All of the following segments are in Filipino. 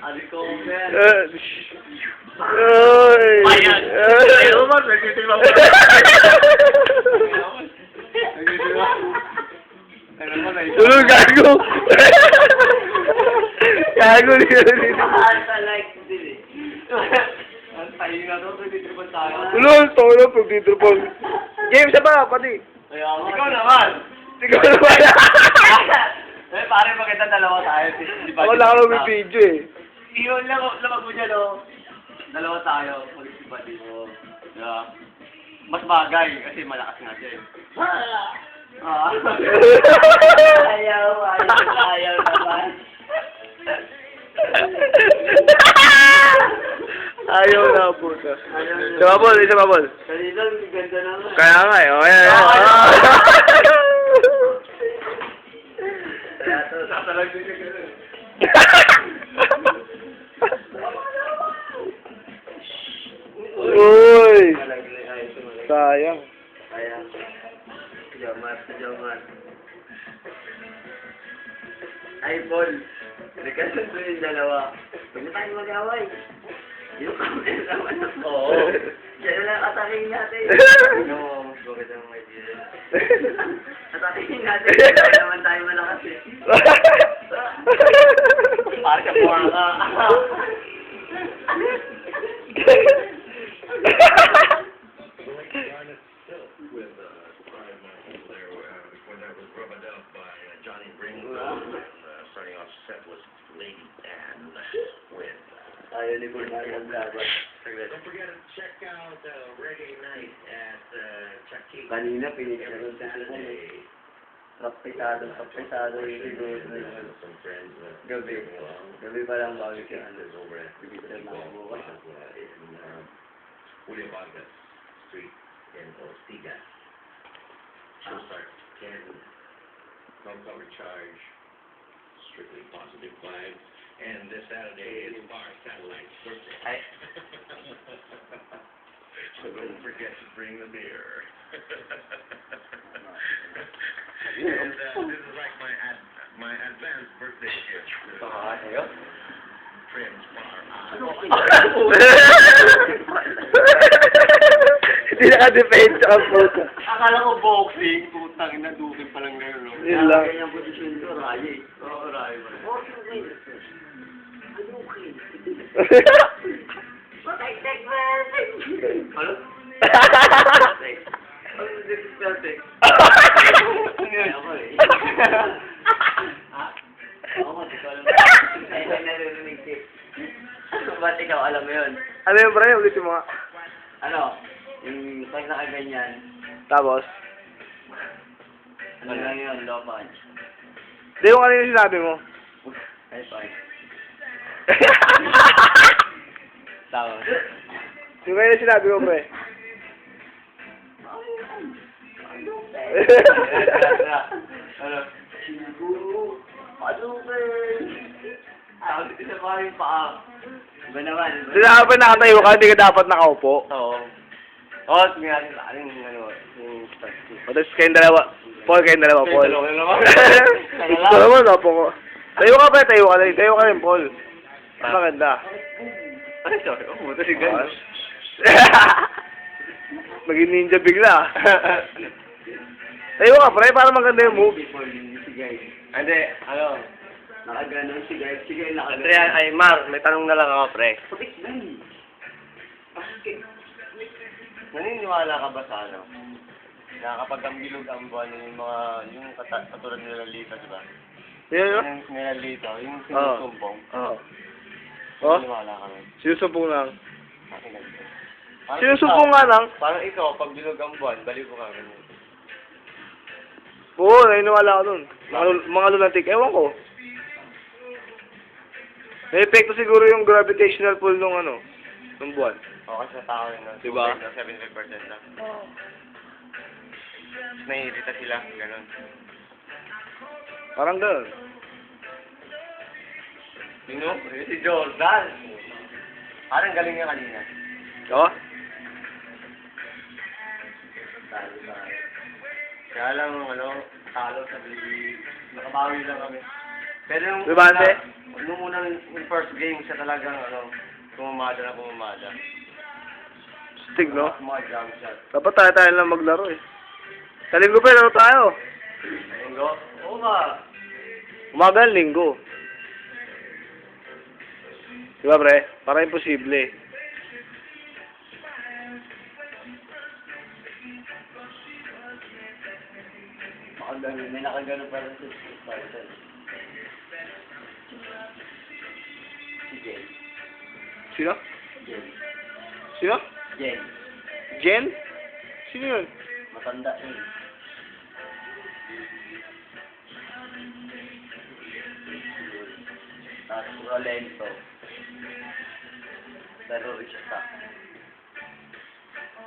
Ari ko yan. Ay! Ayan! Ayaw mo, nagtitima mo. Tulog, gago! Gago din. Like din eh. Ang tayo nga doon, nagtitripan tayo. Tulog, pagtitripon. Game sa ba, pati? Ikaw naman! Ikaw naman. Eh, pare maganda dalawa tayo. Wala ka naman video eh. Iyon lang, lamag mo dyan, oh. Dalawa tayo, pag-isipati mo. Diba? Mas bagay, kasi malakas nga siya eh. Ayaw naman. Ayaw na po. Isa mabol. Kanina, ganda naman. Kaya nga eh. Ayan. Sasalag din siya gano'n. Uy! Sayang. Ayan. Jamat. Ay, Paul. Nagkasundo yung dalawa. Huwag na tayo mag-away. Yung comment naman na po. Diyan lang atakin natin. No, mas bakit ang idea. Atakin natin. Kaya naman tayo malakas eh. Parang ka buha ka. Johnny Ringo, starting off set was Lady Anne with. Ayaw ni Bernard ang laban. Don't forget to check out Reggae Night at Chuck E. Kanina, pinigyan every ko sa Saturday. Kapitado yung siguro. Some friends. Gabi. Gabi pa lang bago siya. There's over at Hindi ko na makabukas. William Vargas Street in Ortigas. Show starts 10. No cover charge. Strictly positive vibes. And this Saturday is Bar Satellite's birthday. Ay. So don't forget to bring the beer. And this is like my advanced birthday gift. Ayaw? Friends Bar. Hindi naka-defense ang photo. Akala ko boxing, putang ina, dukin pa lang laro. Yun lang. Kaya yung posisyon ko, Raye. Oo, Raye ba? Ano? Ano disrespect? Ano yun? Ako eh. Ha? Oo, di ko alam. Ay, naririnig eh. Ba't ikaw alam mo yun? Ano yung pre? Ulitin mo nga. Ano? Yung pag nakaganyan, Tapos? ano lang yun, low punch. Hindi yung kanina sinabi mo. High five. Tapos? Yung kanina sinabi mo pre. Ano? Siguro, palukin. Ako dito sa mga yung paa. Iba naman. Sinabi pa nakatayo ka, hindi ka dapat nakaupo. Oo. Oo, tingnan natin sa akin yung ano, yung start. O, tapos kayong dalawa. Paul, kayong dalawa, Paul. Kayong dalawa naman. Ito naman, napo ko. Tayo ka pa, tayo ka rin. Tayo ka rin, Paul. Mas maganda. Ay, sorry. Oh, buto si Gano. Maging ninja bigla. Tayo ka, pre, para maganda yung move. Si Guy. Hindi, ano, nakaganon si Guy. Si Guy nakaganon. Pre, ay, Mar, may tanong na lang ako, pre. Putik na eh. Naniniwala ka ba sa ano? Na kapag ang bilog ang buwan yung katulad nila Lito, di ba? Yun, yun? Yung nila Lito, yung sinusumpong. Oo. Oh? Naniniwala ka rin. Sinusumpong lang. Akin na dito. Sinusumpong nga lang? Parang ikaw, pag bilog ang buwan, baliw ko ka ganun. Oo, naniniwala ako dun. Mga lunatic, ewan ko. May epekto siguro yung gravitational pull nung ano, nung buwan. O, kasi sa tao yun, no? Diba? 75% lang. Naiirita sila, ganun. Parang gano'n. Sino? Si Jordan. Parang galing niya kanina. Oo? Kaya lang, ano, talo sa Bili. Nakabawi lang kami. Pero Bibante? nung unang yung first game, siya talagang kumamada na kumamada. Stig, no? Mga jump shot. Dapat tayo lang maglaro eh. Sa linggo pa, laro tayo. Linggo? Oo ba? Umaga, linggo. Diba, pre? Para imposible. May nakagano pa rin sa Spartan. Si Jen. Sino? Jen. Sino? Jen. Jen? Sino yun? Matanda yun. Tapos Rolento. Terrorist attack.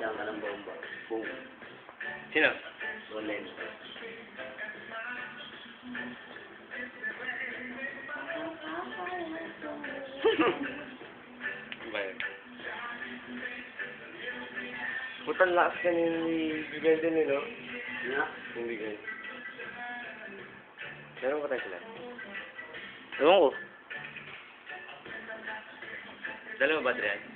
Diyan ka ng bomba. Boom. Sino? Rolento. Putang lakas ka ni Bigay din no? Na? Yung Bigay. Meron ba tayo sila? Ewan ko. Dalawa ba, Adrian?